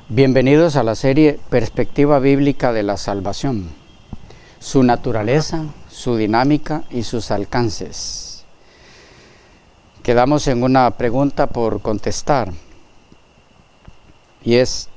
Bienvenidos a la serie Perspectiva Bíblica de la Salvación, su naturaleza, su dinámica y sus alcances. Quedamos en una pregunta por contestar, y es: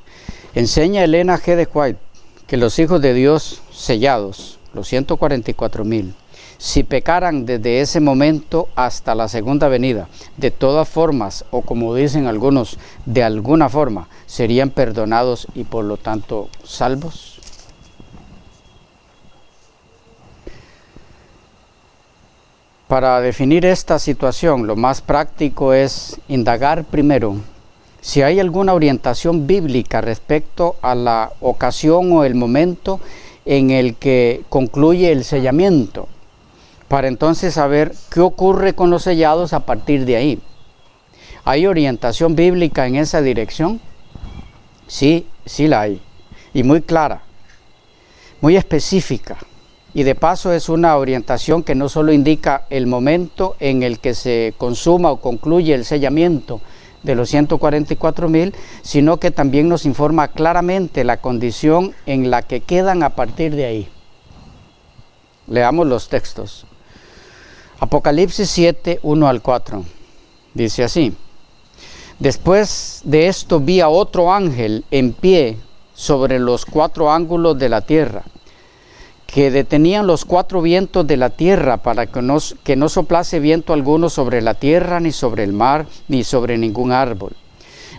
enseña Elena G. de White que los hijos de Dios sellados, los 144,000, si pecaran desde ese momento hasta la segunda venida, de todas formas, o como dicen algunos, de alguna forma, serían perdonados y por lo tanto salvos. Para definir esta situación, lo más práctico es indagar primero si hay alguna orientación bíblica respecto a la ocasión o el momento en el que concluye el sellamiento, para entonces saber qué ocurre con los sellados a partir de ahí. ¿Hay orientación bíblica en esa dirección? Sí la hay, y muy clara, muy específica. Y de paso es una orientación que no solo indica el momento en el que se consuma o concluye el sellamiento de los 144,000, sino que también nos informa claramente la condición en la que quedan a partir de ahí. Leamos los textos. Apocalipsis 7, 1 al 4, dice así: después de esto vi a otro ángel en pie sobre los 4 ángulos de la tierra, que detenían los 4 vientos de la tierra para que no soplase viento alguno sobre la tierra, ni sobre el mar, ni sobre ningún árbol.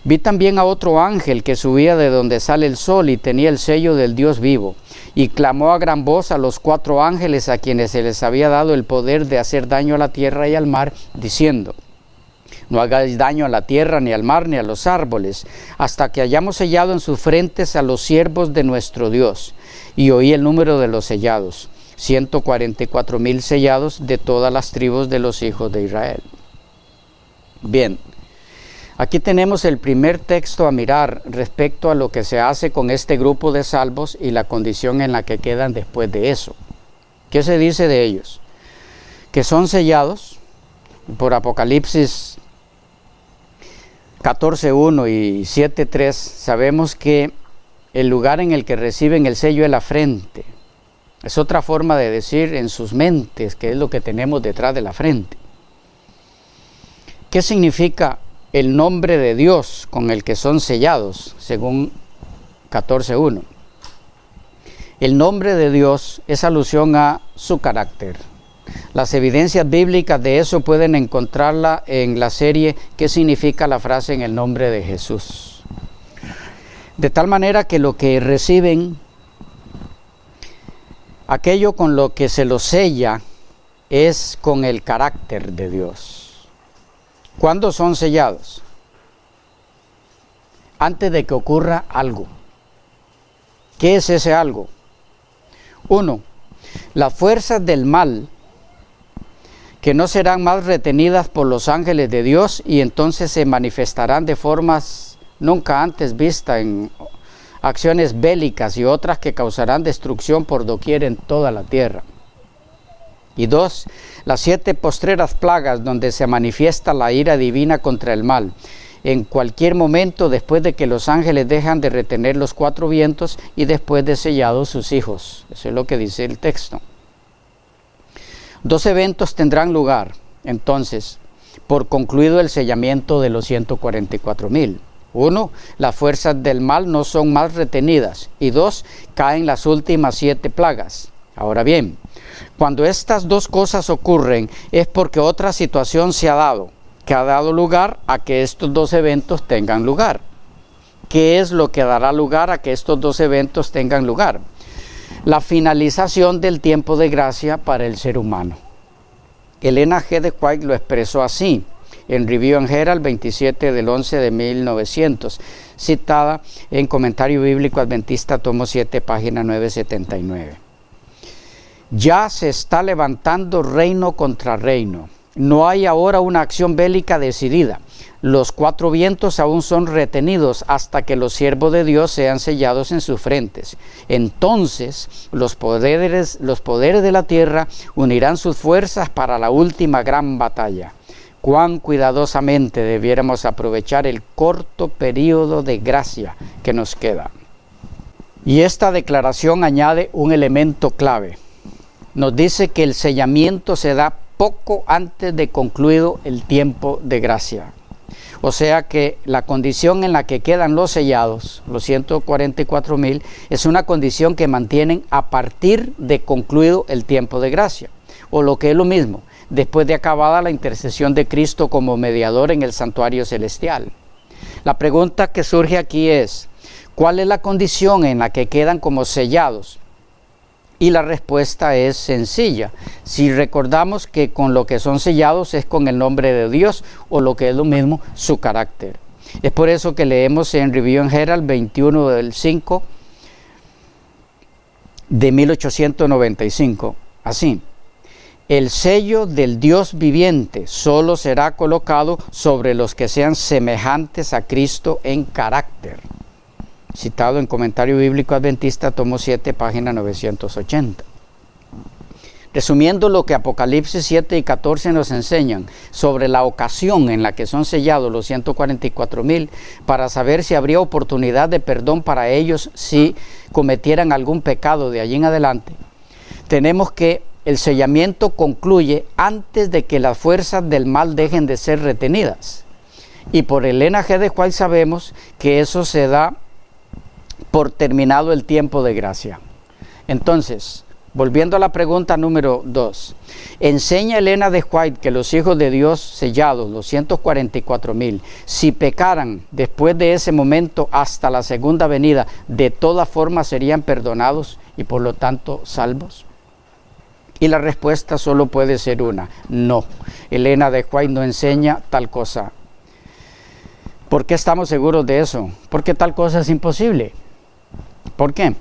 Vi también a otro ángel que subía de donde sale el sol y tenía el sello del Dios vivo, y clamó a gran voz a los 4 ángeles a quienes se les había dado el poder de hacer daño a la tierra y al mar, diciendo: no hagáis daño a la tierra, ni al mar, ni a los árboles, hasta que hayamos sellado en sus frentes a los siervos de nuestro Dios. Y oí el número de los sellados, 144,000 sellados de todas las tribus de los hijos de Israel. Bien, aquí tenemos el primer texto a mirar respecto a lo que se hace con este grupo de salvos y la condición en la que quedan después de eso. ¿Qué se dice de ellos? Que son sellados por Apocalipsis 14:1 y 7:3. Sabemos que el lugar en el que reciben el sello es la frente. Es otra forma de decir en sus mentes, que es lo que tenemos detrás de la frente. ¿Qué significa el nombre de Dios con el que son sellados, según 14:1? El nombre de Dios es alusión a su carácter. Las evidencias bíblicas de eso pueden encontrarla en la serie ¿Qué significa la frase en el nombre de Jesús? De tal manera que lo que reciben, aquello con lo que se los sella, es con el carácter de Dios. ¿Cuándo son sellados? Antes de que ocurra algo. ¿Qué es ese algo? 1. Las fuerzas del mal, que no serán más retenidas por los ángeles de Dios, y entonces se manifestarán de formas nunca antes vistas en acciones bélicas y otras que causarán destrucción por doquier en toda la tierra. Y 2. Las 7 postreras plagas, donde se manifiesta la ira divina contra el mal, en cualquier momento después de que los ángeles dejan de retener los 4 vientos y después de sellados sus hijos. Eso es lo que dice el texto. 2 eventos tendrán lugar, entonces, por concluido el sellamiento de los 144,000. 1. Las fuerzas del mal no son más retenidas. Y 2. Caen las últimas 7 plagas. Ahora bien, cuando estas 2 cosas ocurren, es porque otra situación se ha dado, que ha dado lugar a que estos 2 eventos tengan lugar. ¿Qué es lo que dará lugar a que estos 2 eventos tengan lugar? La finalización del tiempo de gracia para el ser humano. Elena G. de White lo expresó así en Review and Herald 27 del 11 de 1900, citada en Comentario Bíblico Adventista, tomo 7, página 979. Ya se está levantando reino contra reino. No hay ahora una acción bélica decidida. Los 4 vientos aún son retenidos hasta que los siervos de Dios sean sellados en sus frentes. Entonces los poderes de la tierra unirán sus fuerzas para la última gran batalla. cuán cuidadosamente debiéramos aprovechar el corto periodo de gracia que nos queda. Y esta declaración añade un elemento clave. Nos dice que el sellamiento se da poco antes de concluido el tiempo de gracia. O sea que la condición en la que quedan los sellados, los 144,000, es una condición que mantienen a partir de concluido el tiempo de gracia. O lo que es lo mismo, después de acabada la intercesión de Cristo como mediador en el santuario celestial. La pregunta que surge aquí es, ¿cuál es la condición en la que quedan como sellados? Y la respuesta es sencilla. Si recordamos que con lo que son sellados es con el nombre de Dios, o lo que es lo mismo, su carácter. Es por eso que leemos en Review and Herald 21 del 5 de 1895, así: el sello del Dios viviente solo será colocado sobre los que sean semejantes a Cristo en carácter. Citado en Comentario Bíblico Adventista, tomo 7, página 980. Resumiendo lo que Apocalipsis 7 y 14 nos enseñan sobre la ocasión en la que son sellados los 144,000, para saber si habría oportunidad de perdón para ellos si cometieran algún pecado de allí en adelante, tenemos que el sellamiento concluye antes de que las fuerzas del mal dejen de ser retenidas. Y por Elena G. de White sabemos que eso se da por terminado el tiempo de gracia. Entonces, volviendo a la pregunta número 2, enseña Elena de White que los hijos de Dios sellados, los 144,000, si pecaran después de ese momento hasta la segunda venida, de todas formas serían perdonados y por lo tanto salvos. Y la respuesta solo puede ser una: no. Elena de White no enseña tal cosa. ¿Por qué estamos seguros de eso? Porque tal cosa es imposible. ¿Por qué?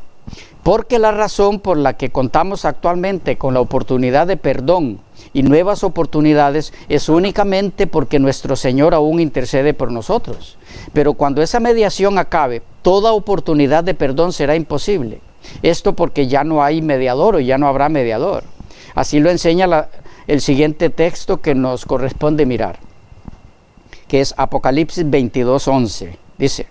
Porque la razón por la que contamos actualmente con la oportunidad de perdón y nuevas oportunidades es únicamente porque nuestro Señor aún intercede por nosotros. Pero cuando esa mediación acabe, toda oportunidad de perdón será imposible. Esto porque ya no hay mediador o ya no habrá mediador. Así lo enseña el siguiente texto que nos corresponde mirar, que es Apocalipsis 22:11. Dice: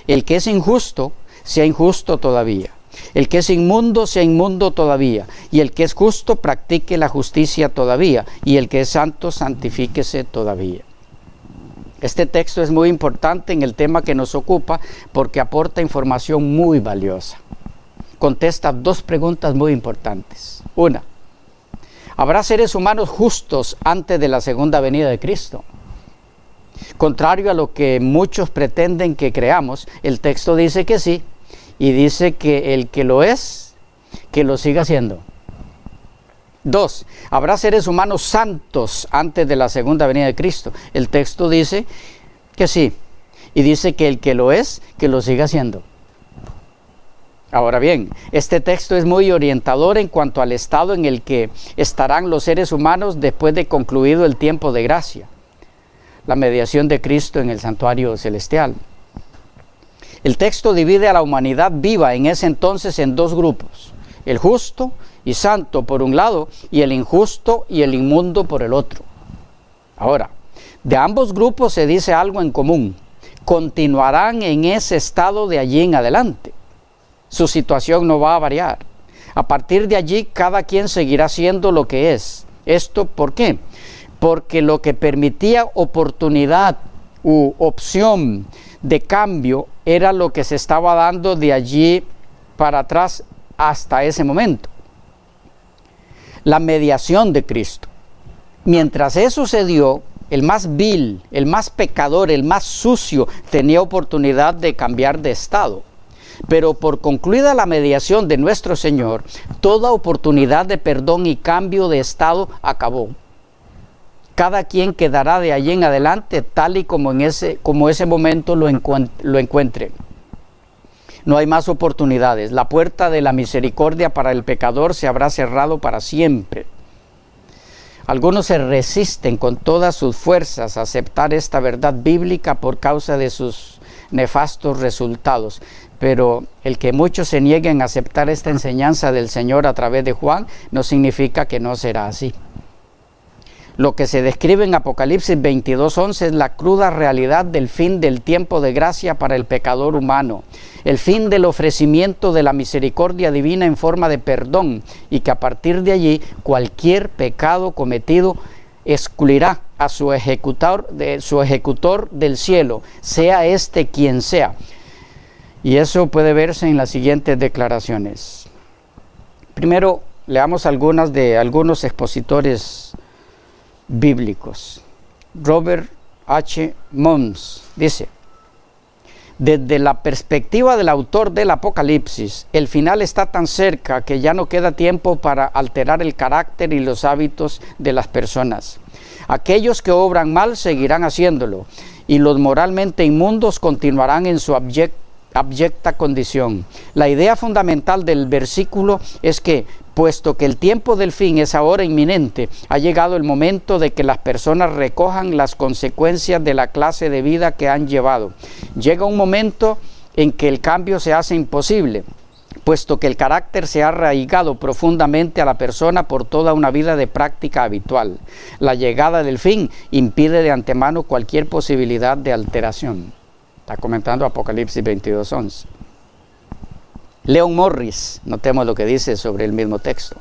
el que es injusto, sea injusto todavía. El que es inmundo, sea inmundo todavía. Y el que es justo, practique la justicia todavía. Y el que es santo, santifíquese todavía. Este texto es muy importante en el tema que nos ocupa porque aporta información muy valiosa. Contesta dos preguntas muy importantes. Una: ¿habrá seres humanos justos antes de la segunda venida de Cristo? Contrario a lo que muchos pretenden que creamos, el texto dice que sí, y dice que el que lo es, que lo siga siendo. 2. ¿Habrá seres humanos santos antes de la segunda venida de Cristo? El texto dice que sí, y dice que el que lo es, que lo siga siendo. Ahora bien, este texto es muy orientador en cuanto al estado en el que estarán los seres humanos después de concluido el tiempo de gracia, la mediación de Cristo en el santuario celestial. El texto divide a la humanidad viva en ese entonces en dos grupos: el justo y santo por un lado, y el injusto y el inmundo por el otro. Ahora, de ambos grupos se dice algo en común: continuarán en ese estado de allí en adelante. Su situación no va a variar. A partir de allí, cada quien seguirá siendo lo que es. ¿Esto por qué? Porque lo que permitía oportunidad u opción de cambio era lo que se estaba dando de allí para atrás hasta ese momento: la mediación de Cristo. Mientras eso se dio, el más vil, el más pecador, el más sucio tenía oportunidad de cambiar de estado. Pero por concluida la mediación de nuestro Señor, toda oportunidad de perdón y cambio de estado acabó. Cada quien quedará de allí en adelante tal y como ese momento lo encuentre. No hay más oportunidades. La puerta de la misericordia para el pecador se habrá cerrado para siempre. Algunos se resisten con todas sus fuerzas a aceptar esta verdad bíblica por causa de sus nefastos resultados. Pero el que muchos se nieguen a aceptar esta enseñanza del Señor a través de Juan no significa que no será así. Lo que se describe en Apocalipsis 22:11 es la cruda realidad del fin del tiempo de gracia para el pecador humano, el fin del ofrecimiento de la misericordia divina en forma de perdón, y que a partir de allí cualquier pecado cometido excluirá a su ejecutor del cielo, sea este quien sea. Y eso puede verse en las siguientes declaraciones. Primero, leamos algunas de algunos expositores bíblicos. Robert H. Mons dice: desde la perspectiva del autor del Apocalipsis, el final está tan cerca que ya no queda tiempo para alterar el carácter y los hábitos de las personas. Aquellos que obran mal seguirán haciéndolo, y los moralmente inmundos continuarán en su abyecta condición. La idea fundamental del versículo es que, puesto que el tiempo del fin es ahora inminente, ha llegado el momento de que las personas recojan las consecuencias de la clase de vida que han llevado. Llega un momento en que el cambio se hace imposible, puesto que el carácter se ha arraigado profundamente a la persona por toda una vida de práctica habitual. La llegada del fin impide de antemano cualquier posibilidad de alteración. Está comentando Apocalipsis 22:11. Leon Morris, notemos lo que dice sobre el mismo texto.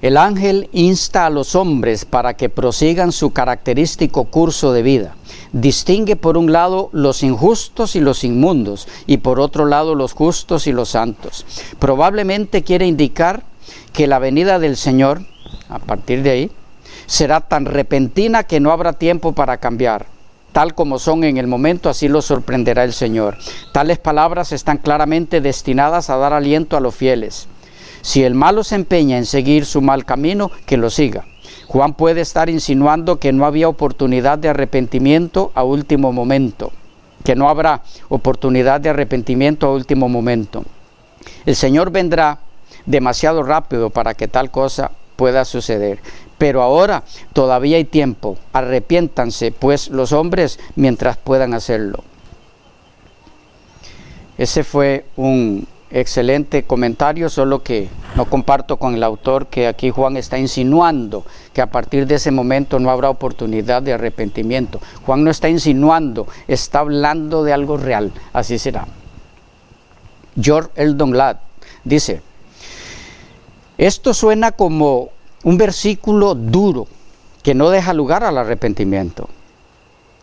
El ángel insta a los hombres para que prosigan su característico curso de vida. Distingue por un lado los injustos y los inmundos, y por otro lado los justos y los santos. Probablemente quiere indicar que la venida del Señor, a partir de ahí, será tan repentina que no habrá tiempo para cambiar. Tal como son en el momento, así los sorprenderá el Señor. Tales palabras están claramente destinadas a dar aliento a los fieles. Si el malo se empeña en seguir su mal camino, que lo siga. Juan puede estar insinuando que no había oportunidad de arrepentimiento a último momento, que no habrá oportunidad de arrepentimiento a último momento. El Señor vendrá demasiado rápido para que tal cosa pueda suceder. Pero ahora todavía hay tiempo. Arrepiéntanse pues los hombres mientras puedan hacerlo. Ese fue un excelente comentario, solo que no comparto con el autor que aquí Juan está insinuando que a partir de ese momento no habrá oportunidad de arrepentimiento. Juan no está insinuando, está hablando de algo real. Así será. George Eldon Ladd dice: esto suena como un versículo duro que no deja lugar al arrepentimiento.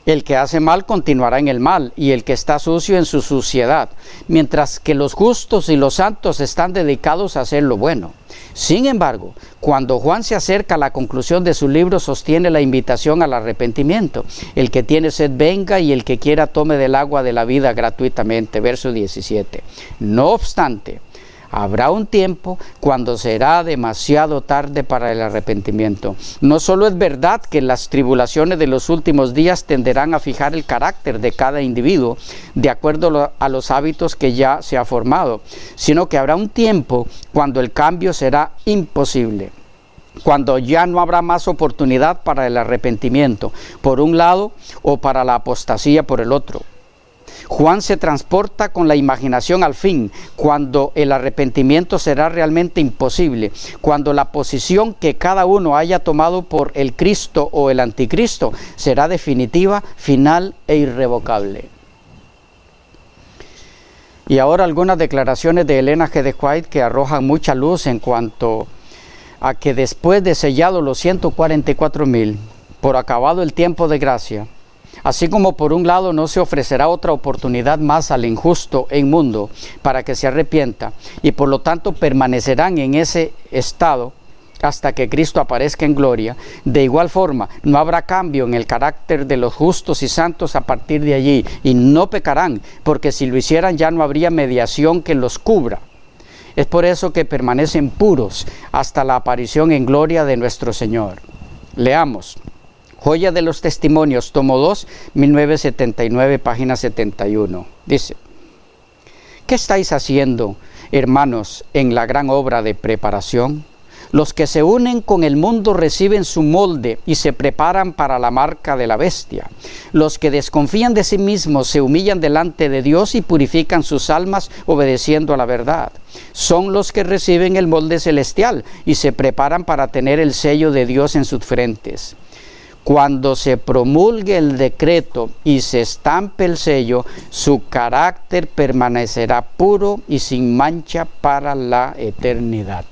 El que hace mal continuará en el mal, y el que está sucio en su suciedad, mientras que los justos y los santos están dedicados a hacer lo bueno. Sin embargo, cuando Juan se acerca a la conclusión de su libro, sostiene la invitación al arrepentimiento. El que tiene sed venga, y el que quiera tome del agua de la vida gratuitamente. Verso 17. No obstante, habrá un tiempo cuando será demasiado tarde para el arrepentimiento. No solo es verdad que las tribulaciones de los últimos días tenderán a fijar el carácter de cada individuo de acuerdo a los hábitos que ya se ha formado, sino que habrá un tiempo cuando el cambio será imposible, cuando ya no habrá más oportunidad para el arrepentimiento, por un lado, o para la apostasía por el otro. Juan se transporta con la imaginación al fin, cuando el arrepentimiento será realmente imposible, cuando la posición que cada uno haya tomado por el Cristo o el anticristo será definitiva, final e irrevocable. Y ahora algunas declaraciones de Elena G. de White que arrojan mucha luz en cuanto a que después de sellado los 144,000, por acabado el tiempo de gracia, así como por un lado no se ofrecerá otra oportunidad más al injusto e inmundo para que se arrepienta, y por lo tanto permanecerán en ese estado hasta que Cristo aparezca en gloria. De igual forma, no habrá cambio en el carácter de los justos y santos a partir de allí, y no pecarán, porque si lo hicieran ya no habría mediación que los cubra. Es por eso que permanecen puros hasta la aparición en gloria de nuestro Señor. Leamos. Joya de los Testimonios, tomo 2, 1979, página 71. Dice: ¿qué estáis haciendo, hermanos, en la gran obra de preparación? Los que se unen con el mundo reciben su molde y se preparan para la marca de la bestia. Los que desconfían de sí mismos se humillan delante de Dios y purifican sus almas obedeciendo a la verdad. Son los que reciben el molde celestial y se preparan para tener el sello de Dios en sus frentes. Cuando se promulgue el decreto y se estampe el sello, su carácter permanecerá puro y sin mancha para la eternidad.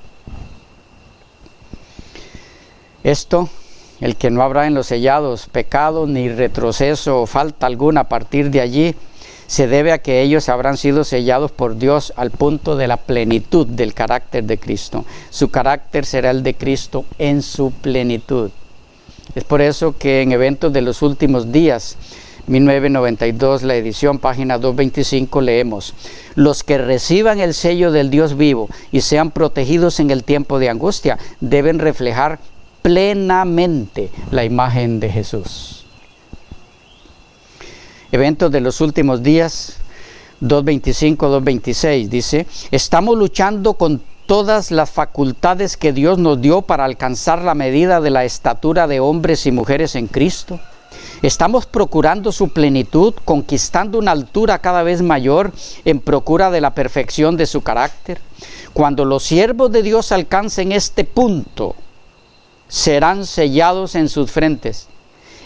Esto, el que no habrá en los sellados pecado ni retroceso o falta alguna a partir de allí, se debe a que ellos habrán sido sellados por Dios al punto de la plenitud del carácter de Cristo. Su carácter será el de Cristo en su plenitud. Es por eso que en Eventos de los Últimos Días, 1992, la edición, página 225, leemos: los que reciban el sello del Dios vivo y sean protegidos en el tiempo de angustia, deben reflejar plenamente la imagen de Jesús. Eventos de los Últimos Días, 225-226, dice: estamos luchando con todas las facultades que Dios nos dio para alcanzar la medida de la estatura de hombres y mujeres en Cristo. Estamos procurando su plenitud, conquistando una altura cada vez mayor en procura de la perfección de su carácter. Cuando los siervos de Dios alcancen este punto, serán sellados en sus frentes.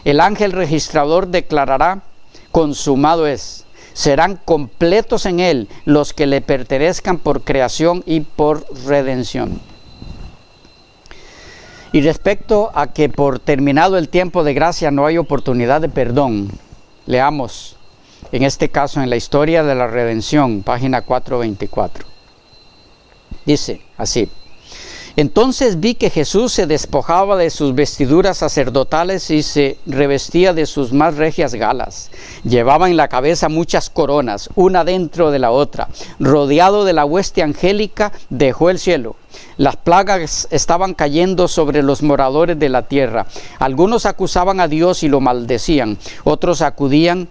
El ángel registrador declarará: consumado es. Serán completos en él los que le pertenezcan por creación y por redención. Y respecto a que por terminado el tiempo de gracia no hay oportunidad de perdón, leamos en este caso en la historia de la redención, página 424. Dice así: entonces vi que Jesús se despojaba de sus vestiduras sacerdotales y se revestía de sus más regias galas. Llevaba en la cabeza muchas coronas, una dentro de la otra. Rodeado de la hueste angélica, dejó el cielo. Las plagas estaban cayendo sobre los moradores de la tierra. Algunos acusaban a Dios y lo maldecían. Otros acudían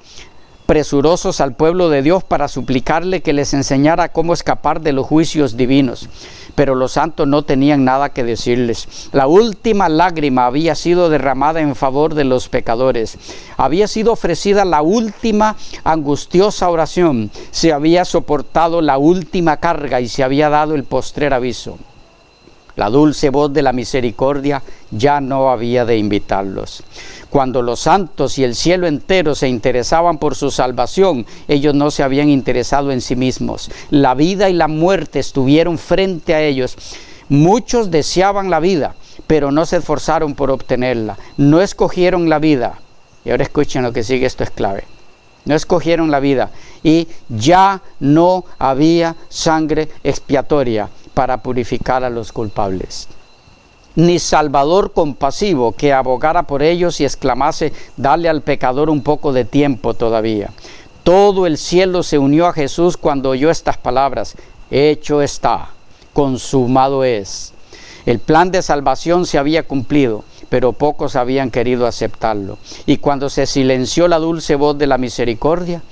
presurosos al pueblo de Dios para suplicarle que les enseñara cómo escapar de los juicios divinos. Pero los santos no tenían nada que decirles. La última lágrima había sido derramada en favor de los pecadores. Había sido ofrecida la última angustiosa oración. Se había soportado la última carga y se había dado el postrer aviso. La dulce voz de la misericordia ya no había de invitarlos. Cuando los santos y el cielo entero se interesaban por su salvación, ellos no se habían interesado en sí mismos. La vida y la muerte estuvieron frente a ellos. Muchos deseaban la vida, pero no se esforzaron por obtenerla. No escogieron la vida. Y ahora escuchen lo que sigue, esto es clave. No escogieron la vida y ya no había sangre expiatoria para purificar a los culpables, ni Salvador compasivo que abogara por ellos y exclamase: dale al pecador un poco de tiempo todavía. Todo el cielo se unió a Jesús cuando oyó estas palabras: hecho está, consumado es. El plan de salvación se había cumplido, pero pocos habían querido aceptarlo. Y cuando se silenció la dulce voz de la misericordia,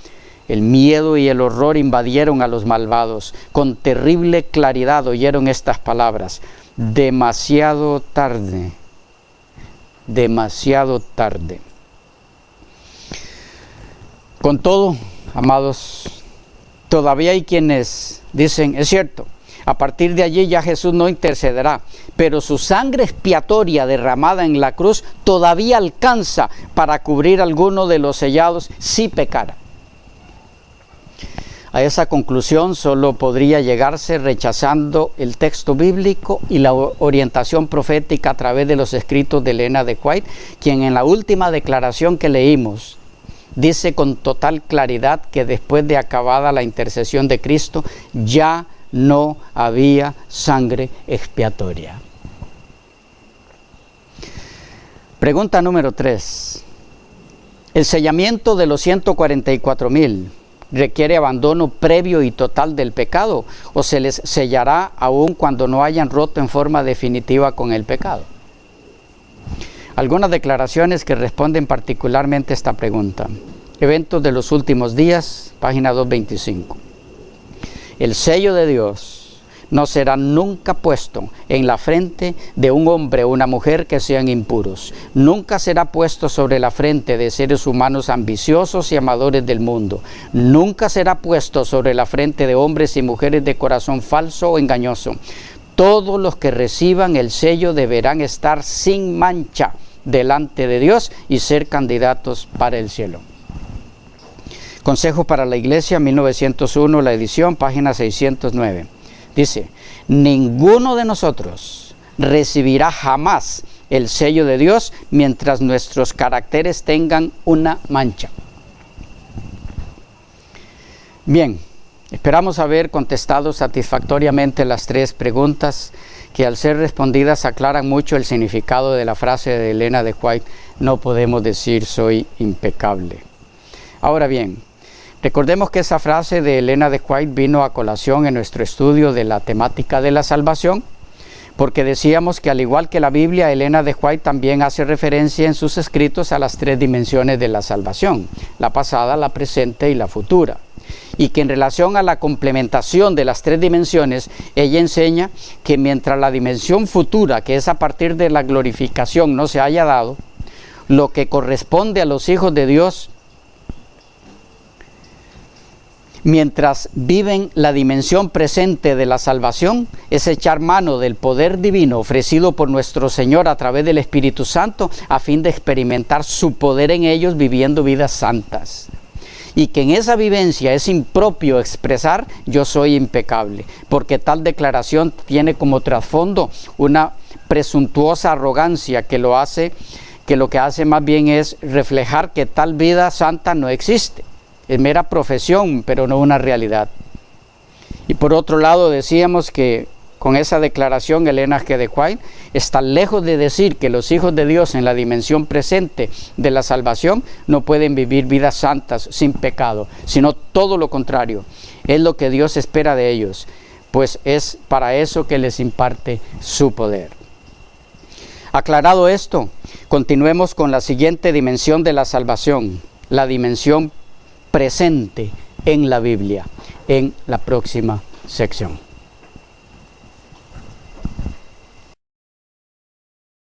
el miedo y el horror invadieron a los malvados. Con terrible claridad oyeron estas palabras: demasiado tarde, demasiado tarde. Con todo, amados, todavía hay quienes dicen: es cierto, a partir de allí ya Jesús no intercederá, pero su sangre expiatoria derramada en la cruz todavía alcanza para cubrir a alguno de los sellados si pecara. A esa conclusión solo podría llegarse rechazando el texto bíblico y la orientación profética a través de los escritos de Elena de White, quien en la última declaración que leímos dice con total claridad que después de acabada la intercesión de Cristo ya no había sangre expiatoria. Pregunta número 3. ¿El sellamiento de los 144,000 requiere abandono previo y total del pecado, o se les sellará aún cuando no hayan roto en forma definitiva con el pecado? Algunas declaraciones que responden particularmente a esta pregunta. Eventos de los Últimos Días, página 225. El sello de Dios no será nunca puesto en la frente de un hombre o una mujer que sean impuros. Nunca será puesto sobre la frente de seres humanos ambiciosos y amadores del mundo. Nunca será puesto sobre la frente de hombres y mujeres de corazón falso o engañoso. Todos los que reciban el sello deberán estar sin mancha delante de Dios y ser candidatos para el cielo. Consejo para la Iglesia, 1901, la edición, página 609. Dice: ninguno de nosotros recibirá jamás el sello de Dios mientras nuestros caracteres tengan una mancha. Bien, esperamos haber contestado satisfactoriamente las 3 preguntas que, al ser respondidas, aclaran mucho el significado de la frase de Elena de White: no podemos decir soy impecable. Ahora bien, recordemos que esa frase de Elena de White vino a colación en nuestro estudio de la temática de la salvación, porque decíamos que, al igual que la Biblia, Elena de White también hace referencia en sus escritos a las 3 dimensiones de la salvación: la pasada, la presente y la futura. Y que en relación a la complementación de las 3 dimensiones, ella enseña que mientras la dimensión futura, que es a partir de la glorificación, no se haya dado, lo que corresponde a los hijos de Dios, mientras viven la dimensión presente de la salvación, es echar mano del poder divino ofrecido por nuestro Señor a través del Espíritu Santo, a fin de experimentar su poder en ellos viviendo vidas santas. Y que en esa vivencia es impropio expresar yo soy impecable, porque tal declaración tiene como trasfondo una presuntuosa arrogancia que lo que hace más bien es reflejar que tal vida santa no existe. Es mera profesión, pero no una realidad. Y por otro lado, decíamos que con esa declaración Elena de White está lejos de decir que los hijos de Dios en la dimensión presente de la salvación no pueden vivir vidas santas sin pecado, sino todo lo contrario. Es lo que Dios espera de ellos, pues es para eso que les imparte su poder. Aclarado esto, continuemos con la siguiente dimensión de la salvación, la dimensión presente en la Biblia, en la próxima sección.